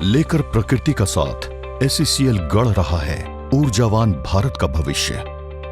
लेकर प्रकृति का साथ एसईसीएल गढ़ रहा है ऊर्जावान भारत का भविष्य।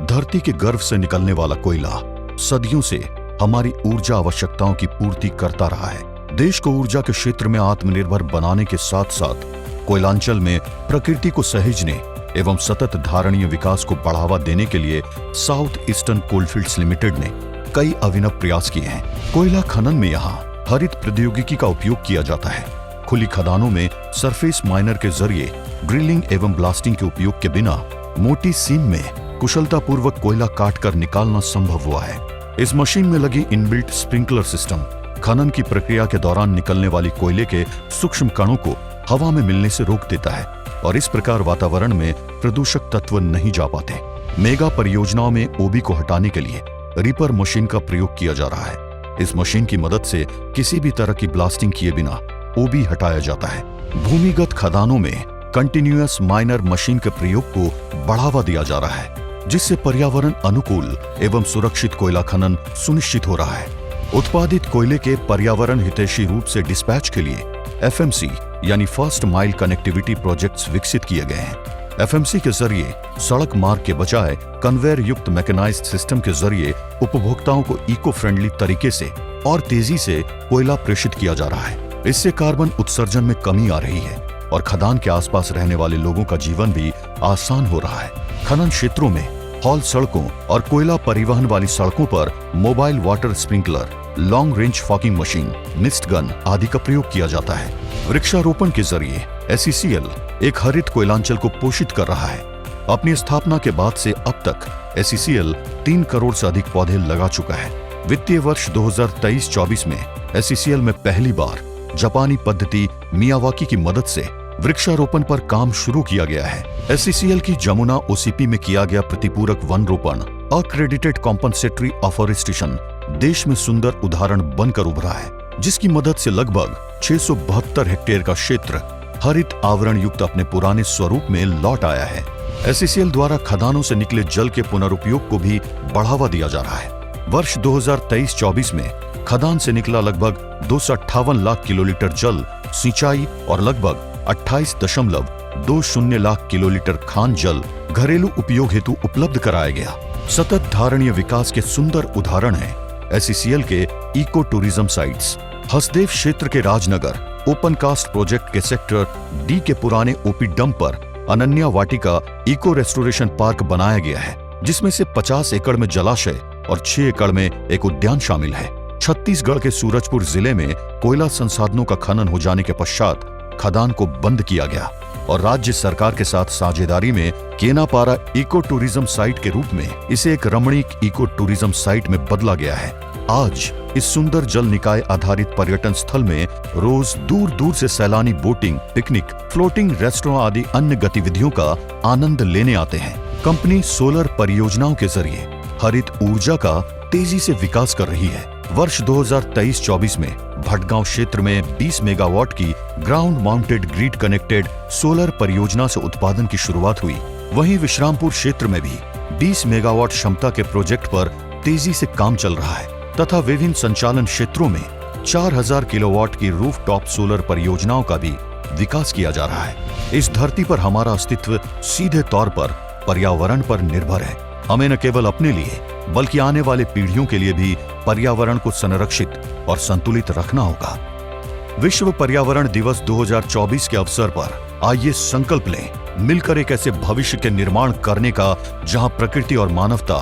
धरती के गर्भ से निकलने वाला कोयला सदियों से हमारी ऊर्जा आवश्यकताओं की पूर्ति करता रहा है। देश को ऊर्जा के क्षेत्र में आत्मनिर्भर बनाने के साथ साथ कोयलांचल में प्रकृति को सहेजने एवं सतत धारणीय विकास को बढ़ावा देने के लिए साउथ ईस्टर्न कोलफील्ड्स लिमिटेड ने कई अभिनव प्रयास किए हैं। कोयला खनन में यहाँ हरित प्रौद्योगिकी का उपयोग किया जाता है। खुली खदानों में सरफेस माइनर के जरिए ड्रिलिंग एवं ब्लास्टिंग के उपयोग के बिना मोटी सीम में कुशलतापूर्वक कोयला काटकर निकालना संभव हुआ है। इस मशीन में लगी इनबिल्ट स्प्रिंकलर सिस्टम खनन की प्रक्रिया के दौरान निकलने वाली कोयले के सूक्ष्म कणों को हवा में मिलने से रोक देता है और इस प्रकार वातावरण में प्रदूषक तत्व नहीं जा पाते। मेगा परियोजनाओं में ओबी को हटाने के लिए रीपर मशीन का प्रयोग किया जा रहा है। इस मशीन की मदद से किसी भी तरह की ब्लास्टिंग किए बिना ओबी हटाया जाता है। भूमिगत खदानों में कंटिन्यूअस माइनर मशीन के प्रयोग को बढ़ावा दिया जा रहा है, जिससे पर्यावरण अनुकूल एवं सुरक्षित कोयला खनन सुनिश्चित हो रहा है। उत्पादित कोयले के पर्यावरण हितैषी रूप से डिस्पैच के लिए एफएमसी यानी फर्स्ट माइल कनेक्टिविटी प्रोजेक्ट्स विकसित किए गए हैं। एफएमसी के जरिए सड़क मार्ग के बजाय कन्वेयर युक्त मैकेनाइज्ड सिस्टम के जरिए उपभोक्ताओं को इको फ्रेंडली तरीके से और तेजी से कोयला प्रेषित किया जा रहा है। इससे कार्बन उत्सर्जन में कमी आ रही है और खदान के आसपास रहने वाले लोगों का जीवन भी आसान हो रहा है। खनन क्षेत्रों में हॉल सड़कों और कोयला परिवहन वाली सड़कों पर mobile water sprinkler, long range fogging machine, mist gun आदि का प्रयोग किया जाता है। वृक्षारोपण के जरिए एसईसीएल एक हरित कोयलांचल को पोषित कर रहा है। अपनी स्थापना के बाद से अब तक एसईसीएल 3 करोड़ से अधिक पौधे लगा चुका है। वित्तीय वर्ष 2023-24 में एसईसीएल में पहली बार जापानी पद्धति मियावाकी की मदद से वृक्षारोपण पर काम शुरू किया गया है। एसईसीएल की जमुना ओसीपी में किया गया प्रतिपूरक वन रोपण अक्रेडिटेड कॉम्पनसेटरी अफॉरेस्टेशन देश में सुंदर उदाहरण बनकर उभरा है, जिसकी मदद से लगभग 672 हेक्टेयर का क्षेत्र हरित आवरण युक्त अपने पुराने स्वरूप में लौट आया है। एसईसीएल द्वारा खदानों से निकले जल के पुनरुपयोग को भी बढ़ावा दिया जा रहा है। वर्ष 2023-24 में खदान से निकला लगभग 258 लाख किलोलीटर जल सिंचाई और लगभग 28.20 लाख किलोलीटर खान जल घरेलू उपयोग हेतु उपलब्ध कराया गया। सतत धारणीय विकास के सुंदर उदाहरण है एसईसीएल के इको टूरिज्म साइट्स। हसदेव क्षेत्र के राजनगर ओपन कास्ट प्रोजेक्ट के सेक्टर डी के पुराने ओपी डंप पर अनन्या वाटिका इको रेस्टोरेशन पार्क बनाया गया है, जिसमें से 50 एकड़ में जलाशय और 6 एकड़ में एक उद्यान शामिल है। छत्तीसगढ़ के सूरजपुर जिले में कोयला संसाधनों का खनन हो जाने के पश्चात खदान को बंद किया गया और राज्य सरकार के साथ साझेदारी में केनापारा इको टूरिज्म साइट के रूप में इसे एक रमणीक इको टूरिज्म साइट में बदला गया है। आज इस सुंदर जल निकाय आधारित पर्यटन स्थल में रोज दूर दूर से सैलानी बोटिंग, पिकनिक, फ्लोटिंग रेस्टोरेंट आदि अन्य गतिविधियों का आनंद लेने आते हैं। कंपनी सोलर परियोजनाओं के जरिए हरित ऊर्जा का तेजी से विकास कर रही है। वर्ष 2023-24 में भटगांव क्षेत्र में 20 मेगावाट की ground mounted grid connected solar परियोजना से उत्पादन की शुरुआत हुई। वहीं विश्रामपुर क्षेत्र में भी 20 मेगावाट क्षमता के प्रोजेक्ट पर तेजी से काम चल रहा है तथा विभिन्न संचालन क्षेत्रों में 4000 किलोवाट की रूफटॉप सोलर परियोजनाओं का भी विकास किया जा रहा है। इस धरती पर हमारा अस्तित्व सीधे तौर पर पर्यावरण पर निर्भर है। हमें न केवल अपने लिए बल्कि आने वाले पीढ़ियों के लिए भी पर्यावरण को संरक्षित और संतुलित रखना होगा। विश्व पर्यावरण दिवस 2024 के अवसर पर आइए संकल्प लें, मिलकर एक ऐसे भविष्य के निर्माण करने का जहां प्रकृति और मानवता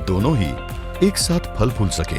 दोनों ही एक साथ फल फूल सके।